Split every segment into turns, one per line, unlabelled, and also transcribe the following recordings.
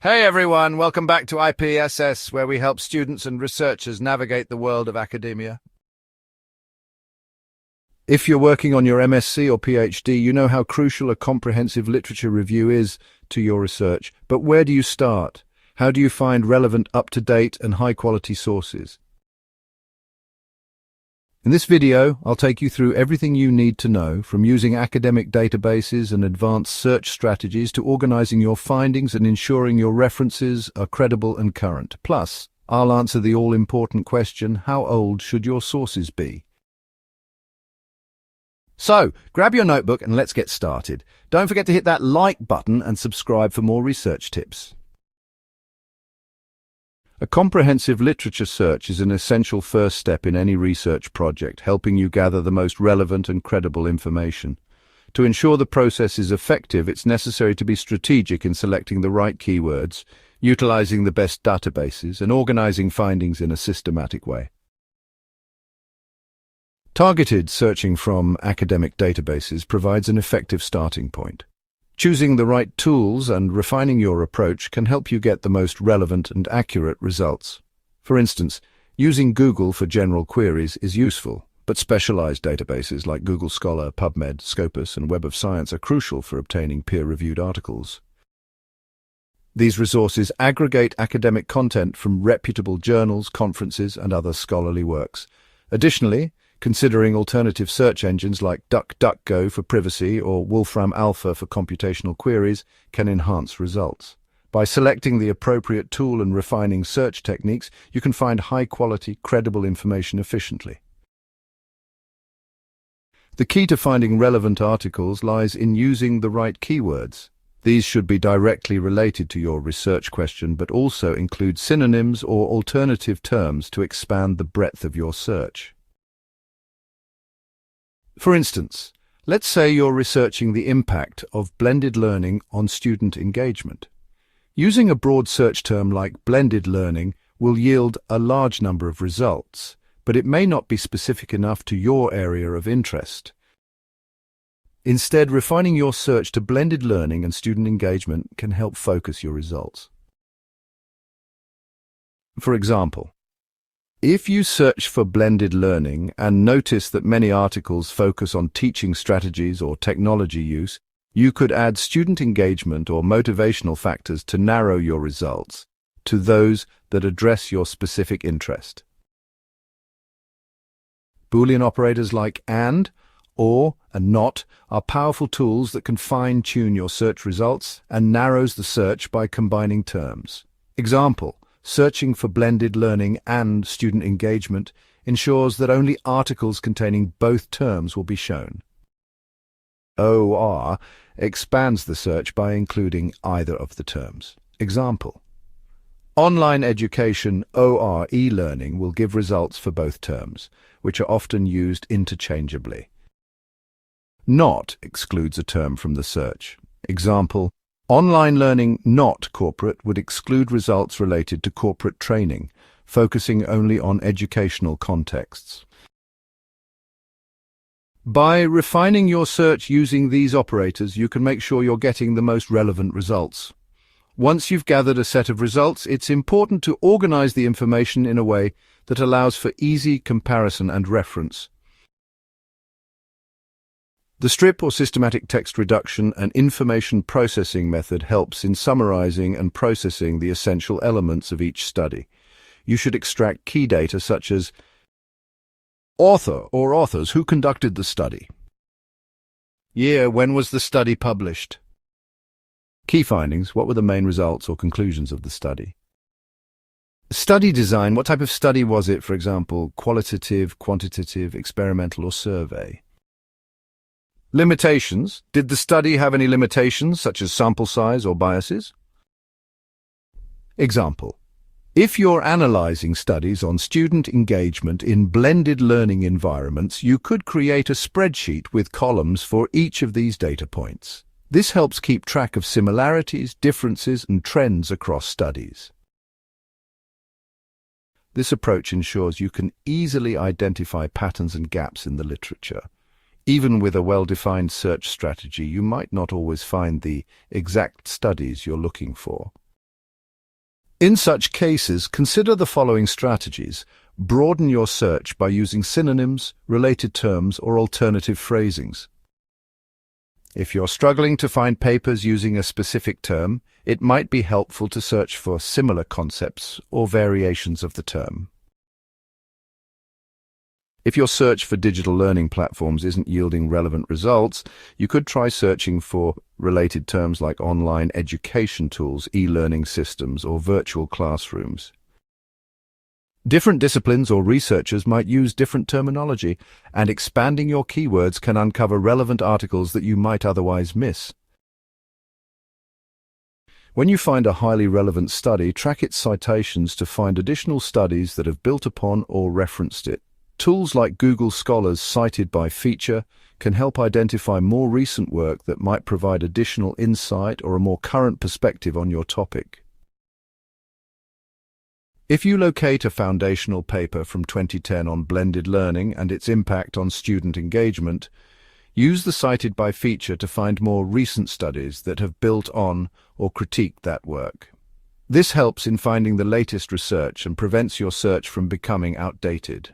Hey everyone, welcome back to IPSS, where we help students and researchers navigate the world of academia. If you're working on your MSc or PhD, you know how crucial a comprehensive literature review is to your research. But where do you start? How do you find relevant, up-to-date and high-quality sources? In this video, I'll take you through everything you need to know, from using academic databases and advanced search strategies to organizing your findings and ensuring your references are credible and current. Plus, I'll answer the all-important question, how old should your sources be? So, grab your notebook and let's get started. Don't forget to hit that like button and subscribe for more research tips. A comprehensive literature search is an essential first step in any research project, helping you gather the most relevant and credible information. To ensure the process is effective, it's necessary to be strategic in selecting the right keywords, utilizing the best databases, and organizing findings in a systematic way. Targeted searching from academic databases provides an effective starting point. Choosing the right tools and refining your approach can help you get the most relevant and accurate results. For instance, using Google for general queries is useful, but specialized databases like Google Scholar, PubMed, Scopus, and Web of Science are crucial for obtaining peer-reviewed articles. These resources aggregate academic content from reputable journals, conferences, and other scholarly works. Additionally, considering alternative search engines like DuckDuckGo for privacy or Wolfram Alpha for computational queries can enhance results. By selecting the appropriate tool and refining search techniques, you can find high-quality, credible information efficiently. The key to finding relevant articles lies in using the right keywords. These should be directly related to your research question, but also include synonyms or alternative terms to expand the breadth of your search. For instance, let's say you're researching the impact of blended learning on student engagement. Using a broad search term like blended learning will yield a large number of results, but it may not be specific enough to your area of interest. Instead, refining your search to blended learning and student engagement can help focus your results. For example, if you search for blended learning and notice that many articles focus on teaching strategies or technology use, you could add student engagement or motivational factors to narrow your results to those that address your specific interest. Boolean operators like AND, OR, and NOT are powerful tools that can fine-tune your search results and narrows the search by combining terms. Example: searching for blended learning and student engagement ensures that only articles containing both terms will be shown. OR expands the search by including either of the terms. Example: online education OR e-learning will give results for both terms, which are often used interchangeably. Not excludes a term from the search. Example: online learning not corporate would exclude results related to corporate training, focusing only on educational contexts. By refining your search using these operators, you can make sure you're getting the most relevant results. Once you've gathered a set of results, it's important to organize the information in a way that allows for easy comparison and reference. The strip or systematic text reduction and information processing method helps in summarizing and processing the essential elements of each study. You should extract key data such as author or authors who conducted the study, year, when was the study published, key findings, what were the main results or conclusions of the study, study design, what type of study was it, for example, qualitative, quantitative, experimental or survey. Limitations. Did the study have any limitations, such as sample size or biases? Example: if you're analyzing studies on student engagement in blended learning environments, you could create a spreadsheet with columns for each of these data points. This helps keep track of similarities, differences, and trends across studies. This approach ensures you can easily identify patterns and gaps in the literature. Even with a well-defined search strategy, you might not always find the exact studies you're looking for. In such cases, consider the following strategies. Broaden your search by using synonyms, related terms, or alternative phrasings. If you're struggling to find papers using a specific term, it might be helpful to search for similar concepts or variations of the term. If your search for digital learning platforms isn't yielding relevant results, you could try searching for related terms like online education tools, e-learning systems, or virtual classrooms. Different disciplines or researchers might use different terminology, and expanding your keywords can uncover relevant articles that you might otherwise miss. When you find a highly relevant study, track its citations to find additional studies that have built upon or referenced it. Tools like Google Scholar's Cited by Feature can help identify more recent work that might provide additional insight or a more current perspective on your topic. If you locate a foundational paper from 2010 on blended learning and its impact on student engagement, use the Cited by feature to find more recent studies that have built on or critiqued that work. This helps in finding the latest research and prevents your search from becoming outdated.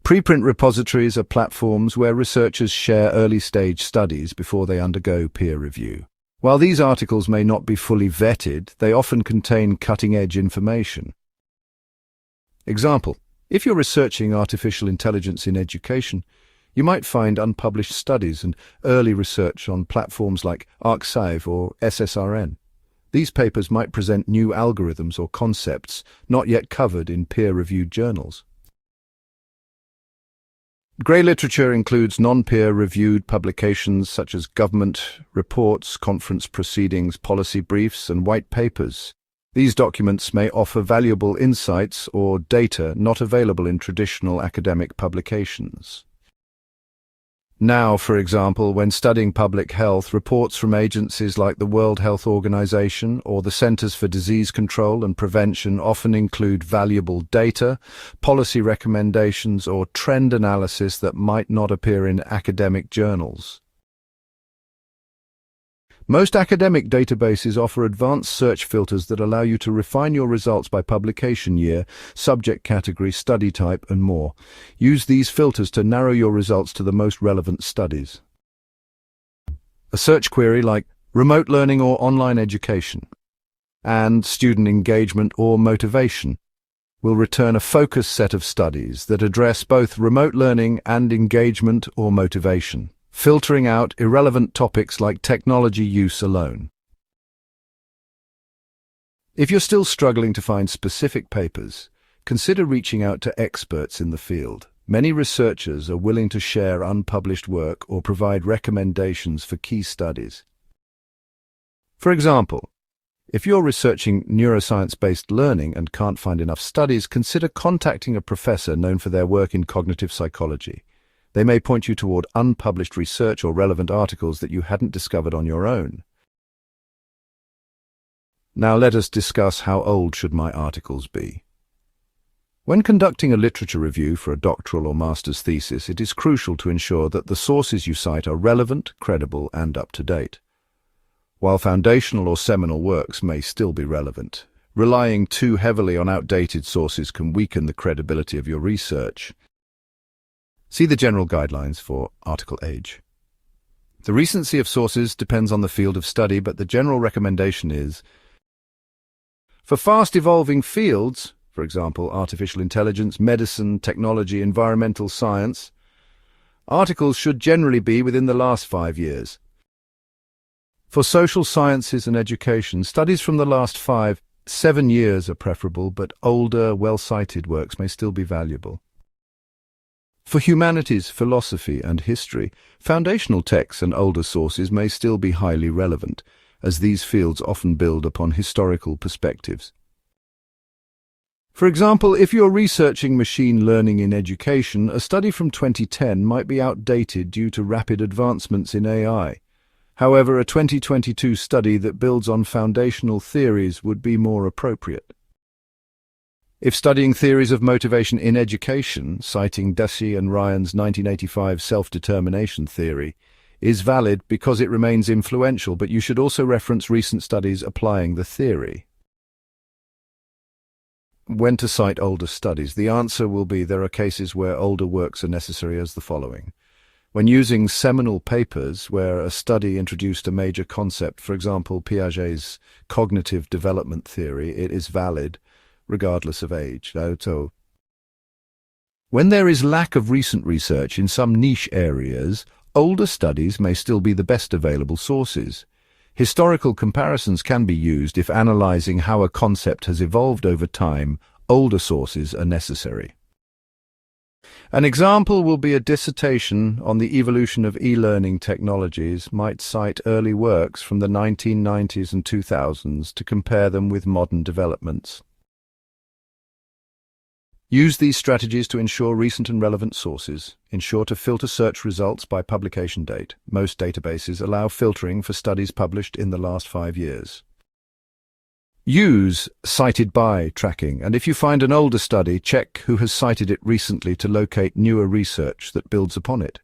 Preprint repositories are platforms where researchers share early-stage studies before they undergo peer review. While these articles may not be fully vetted, they often contain cutting-edge information. Example: if you're researching artificial intelligence in education, you might find unpublished studies and early research on platforms like Arxiv or SSRN. These papers might present new algorithms or concepts not yet covered in peer-reviewed journals. Grey literature includes non-peer-reviewed publications such as government reports, conference proceedings, policy briefs, and white papers. These documents may offer valuable insights or data not available in traditional academic publications. Now, for example, when studying public health, reports from agencies like the World Health Organization or the Centers for Disease Control and Prevention often include valuable data, policy recommendations, or trend analysis that might not appear in academic journals. Most academic databases offer advanced search filters that allow you to refine your results by publication year, subject category, study type, and more. Use these filters to narrow your results to the most relevant studies. A search query like remote learning or online education and student engagement or motivation will return a focused set of studies that address both remote learning and engagement or motivation, filtering out irrelevant topics like technology use alone. If you're still struggling to find specific papers, consider reaching out to experts in the field. Many researchers are willing to share unpublished work or provide recommendations for key studies. For example, if you're researching neuroscience-based learning and can't find enough studies, consider contacting a professor known for their work in cognitive psychology. They may point you toward unpublished research or relevant articles that you hadn't discovered on your own. Now let us discuss how old should my articles be. When conducting a literature review for a doctoral or master's thesis, it is crucial to ensure that the sources you cite are relevant, credible, and up-to-date. While foundational or seminal works may still be relevant, relying too heavily on outdated sources can weaken the credibility of your research. See the general guidelines for article age. The recency of sources depends on the field of study, but the general recommendation is, for fast-evolving fields, for example, artificial intelligence, medicine, technology, environmental science, articles should generally be within the last 5 years. For social sciences and education, studies from the last 5-7 years are preferable, but older, well-cited works may still be valuable. For humanities, philosophy, and history, foundational texts and older sources may still be highly relevant, as these fields often build upon historical perspectives. For example, if you're researching machine learning in education, a study from 2010 might be outdated due to rapid advancements in AI. However, a 2022 study that builds on foundational theories would be more appropriate. If studying theories of motivation in education, citing Ducey and Ryan's 1985 self-determination theory, is valid because it remains influential, but you should also reference recent studies applying the theory. When to cite older studies? The answer will be there are cases where older works are necessary as the following. When using seminal papers where a study introduced a major concept, for example, Piaget's cognitive development theory, it is valid regardless of age. When there is lack of recent research in some niche areas, older studies may still be the best available sources. Historical comparisons can be used if analyzing how a concept has evolved over time. Older sources are necessary. An example will be a dissertation on the evolution of e-learning technologies might cite early works from the 1990s and 2000s to compare them with modern developments. Use these strategies to ensure recent and relevant sources. Ensure to filter search results by publication date. Most databases allow filtering for studies published in the last 5 years. Use cited by tracking, and if you find an older study, check who has cited it recently to locate newer research that builds upon it.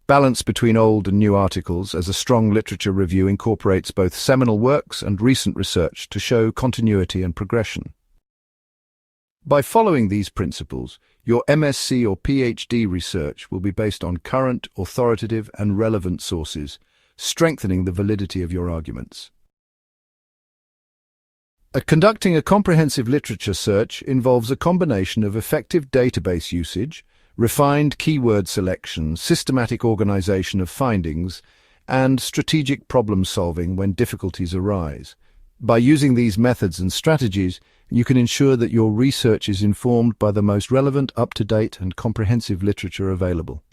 Balance between old and new articles, as a strong literature review incorporates both seminal works and recent research to show continuity and progression. By following these principles, your MSc or PhD research will be based on current, authoritative, and relevant sources, strengthening the validity of your arguments. Conducting a comprehensive literature search involves a combination of effective database usage, refined keyword selection, systematic organization of findings, and strategic problem-solving when difficulties arise. By using these methods and strategies, you can ensure that your research is informed by the most relevant, up-to-date, and comprehensive literature available.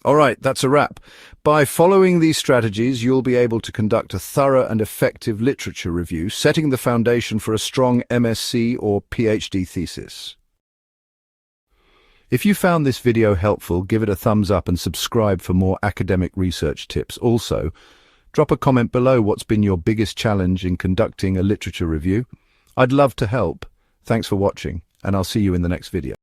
All right, that's a wrap. By following these strategies, you'll be able to conduct a thorough and effective literature review, setting the foundation for a strong MSc or PhD thesis. If you found this video helpful, give it a thumbs up and subscribe for more academic research tips. Also, drop a comment below what's been your biggest challenge in conducting a literature review. I'd love to help. Thanks for watching, and I'll see you in the next video.